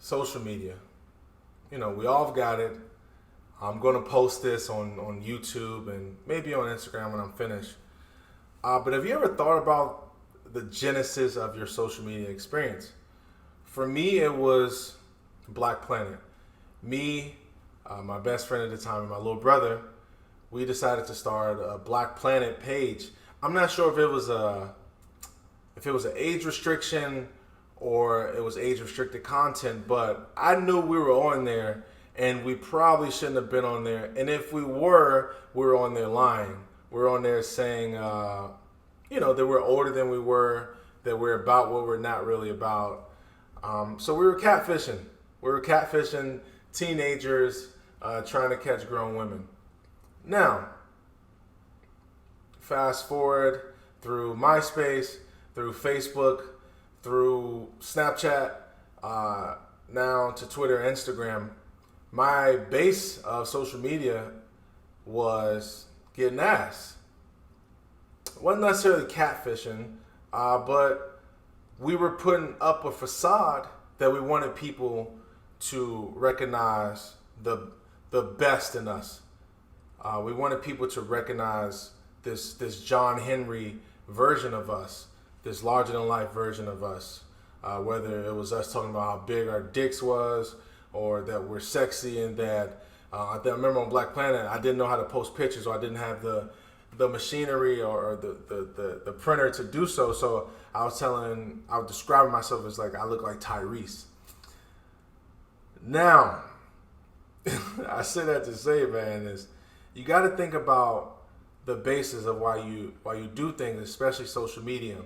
social media. We all got it. I'm going to post this on YouTube and maybe on Instagram when I'm finished. But have you ever thought about the genesis of your social media experience? For me, it was Black Planet. Me, my best friend at the time, and my little brother, we decided to start a Black Planet page. I'm not sure if it was an age restriction or it was age restricted content, but I knew we were on there and we probably shouldn't have been on there. And if we were on there lying. We were on there saying, that we're older than we were, that we're about what we're not really about. So we were catfishing. We were catfishing teenagers trying to catch grown women. Now, fast forward through MySpace, through Facebook, through Snapchat, now to Twitter, Instagram. My base of social media was getting ass. It wasn't necessarily catfishing, but we were putting up a facade that we wanted people to recognize the best in us. We wanted people to recognize this John Henry version of us, this larger than life version of us, whether it was us talking about how big our dicks was, or that we're sexy, and that I remember on Black Planet I didn't know how to post pictures, or I didn't have the machinery or the printer to do so. So I was describing myself as like I look like Tyrese. Now, I say that to say, man, is you got to think about the basis of why you do things, especially social media.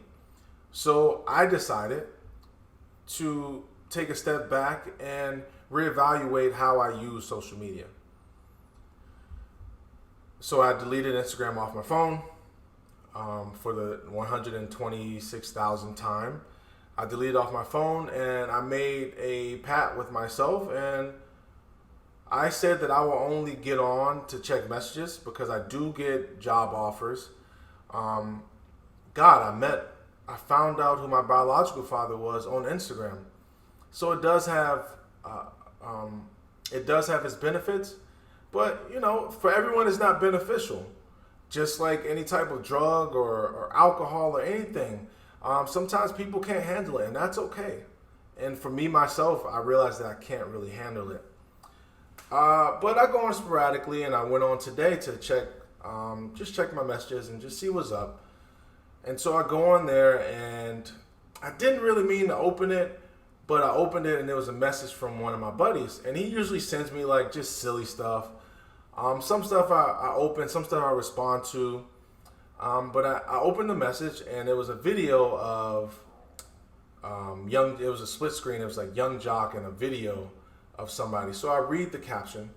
So I decided to take a step back and reevaluate how I use social media. So I deleted Instagram off my phone for the 126,000th time. I deleted off my phone and I made a pact with myself, and I said that I will only get on to check messages because I do get job offers. I found out who my biological father was on Instagram. So it does have its benefits, but for everyone it's not beneficial. Just like any type of drug or alcohol or anything, sometimes people can't handle it, and that's okay. And for me myself, I realized that I can't really handle it. But I go on sporadically, and I went on today to check my messages and just see what's up. And so I go on there, and I didn't really mean to open it, but I opened it, and there was a message from one of my buddies, and he usually sends me like just silly stuff. Some stuff I open, some stuff I respond to. But I opened the message, and it was a video of it was a split screen. It was like Young Jock and a video of somebody. So I read the caption,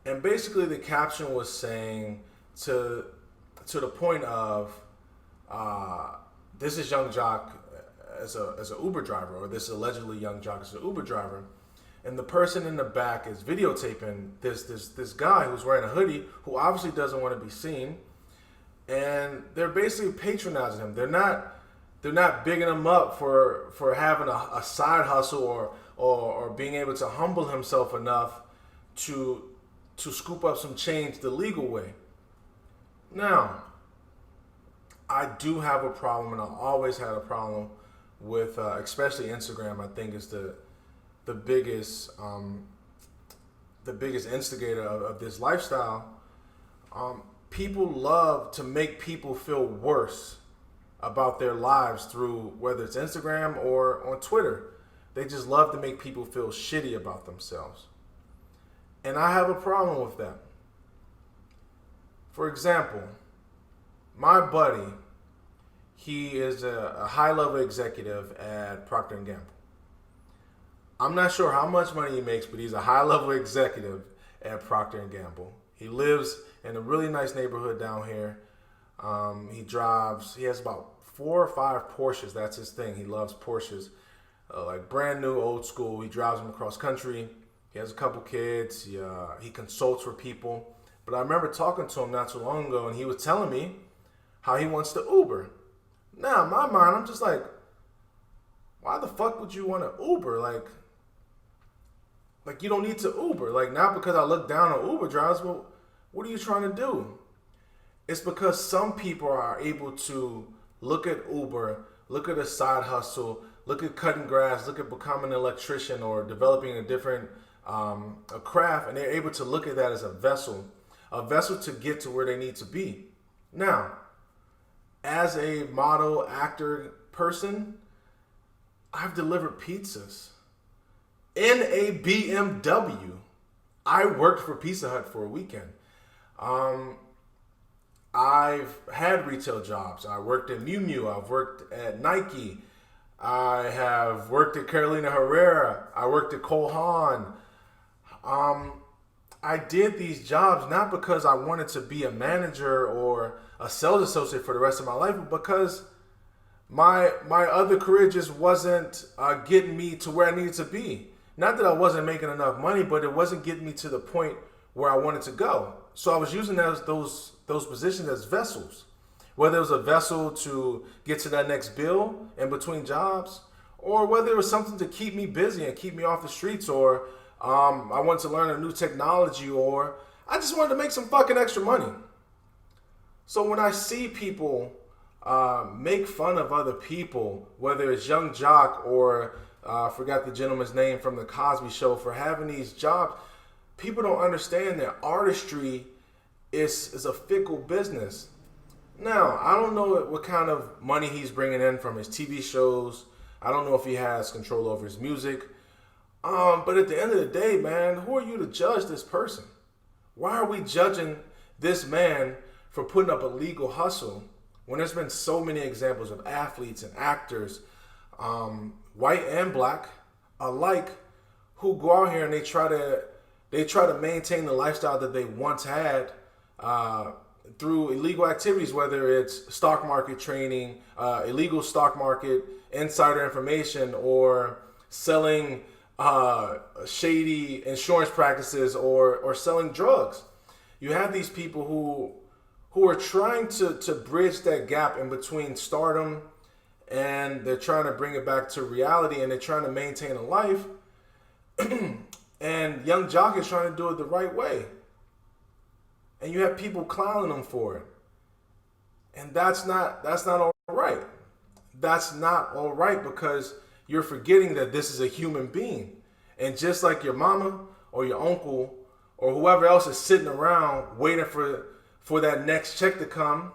and basically the caption was saying to the point of, this is Young Jock as a Uber driver, or this allegedly Young Jock as an Uber driver, and the person in the back is videotaping this guy who's wearing a hoodie who obviously doesn't want to be seen, and they're basically patronizing him. They're not bigging him up for having a side hustle or being able to humble himself enough to scoop up some change the legal way. Now, I do have a problem, and I always had a problem with, especially Instagram. I think is the biggest instigator of this lifestyle. People love to make people feel worse about their lives through whether it's Instagram or on Twitter. They just love to make people feel shitty about themselves. And I have a problem with that. For example, my buddy, he is a high-level executive at Procter & Gamble. I'm not sure how much money he makes, but he's a high-level executive at Procter & Gamble. He lives in a really nice neighborhood down here. He has about 4 or 5 Porsches. That's his thing. He loves Porsches, like brand new, old school. He drives them across country. He has a couple kids. He consults for people. But I remember talking to him not too long ago, and he was telling me how he wants to Uber. Now, in my mind, I'm just like, why the fuck would you want to Uber? Like, Like, you don't need to Uber. Like, not because I look down on Uber drivers, but what are you trying to do? It's because some people are able to look at Uber, look at a side hustle, look at cutting grass, look at becoming an electrician or developing a different a craft, and they're able to look at that as a vessel to get to where they need to be. Now, as a model, actor, person, I've delivered pizzas in a BMW. I worked for Pizza Hut for a weekend. I've had retail jobs. I worked at Miu Miu. I've worked at Nike. I have worked at Carolina Herrera. I worked at Cole Haan. I did these jobs not because I wanted to be a manager or a sales associate for the rest of my life, but because my other career just wasn't getting me to where I needed to be. Not that I wasn't making enough money, but it wasn't getting me to the point where I wanted to go. So I was using those positions as vessels, whether it was a vessel to get to that next bill in between jobs, or whether it was something to keep me busy and keep me off the streets, or I wanted to learn a new technology, or I just wanted to make some fucking extra money. So when I see people make fun of other people, whether it's Young Jock or I forgot the gentleman's name from the Cosby Show, for having these jobs, people don't understand that artistry is a fickle business. Now, I don't know what kind of money he's bringing in from his TV shows. I don't know if he has control over his music. But at the end of the day, man, who are you to judge this person? Why are we judging this man for putting up a legal hustle when there's been so many examples of athletes and actors, white and black alike, who go out here and they try to maintain the lifestyle that they once had through illegal activities, whether it's stock market trading, illegal stock market, insider information, or selling shady insurance practices, or selling drugs. You have these people who are trying to bridge that gap in between stardom, and they're trying to bring it back to reality, and they're trying to maintain a life. And Young Jock is trying to do it the right way. And you have people clowning him for it. And that's not all right. That's not all right, because you're forgetting that this is a human being. And just like your mama or your uncle or whoever else is sitting around waiting for that next check to come,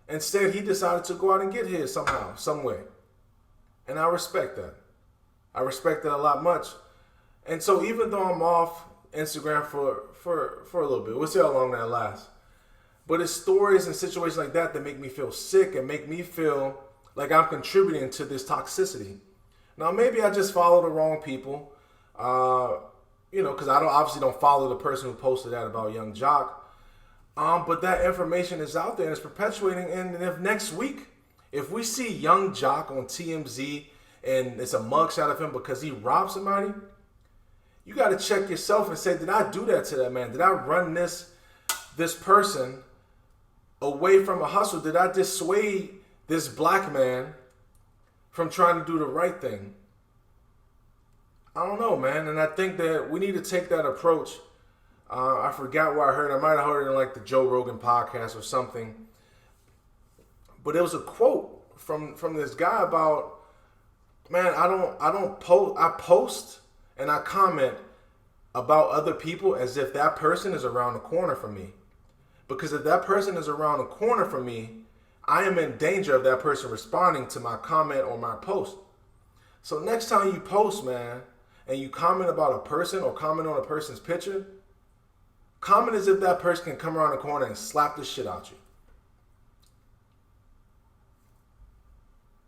instead he decided to go out and get his somehow, some way. And I respect that. I respect that a lot much. And so even though I'm off Instagram for a little bit, we'll see how long that lasts. But it's stories and situations like that make me feel sick and make me feel like I'm contributing to this toxicity. Now, maybe I just follow the wrong people, because I obviously don't follow the person who posted that about Young Jock. But that information is out there and it's perpetuating. And if next week, if we see Young Jock on TMZ and it's a mugshot of him because he robbed somebody, you got to check yourself and say, did I do that to that man? Did I run this person away from a hustle? Did I dissuade this black man from trying to do the right thing? I don't know, man. And I think that we need to take that approach. I forgot where I heard it. I might have heard it in like the Joe Rogan podcast or something. But it was a quote from this guy about, man, I post and I comment about other people as if that person is around the corner from me. Because if that person is around the corner from me, I am in danger of that person responding to my comment or my post. So next time you post, man, and you comment about a person or comment on a person's picture, comment as if that person can come around the corner and slap the shit out you.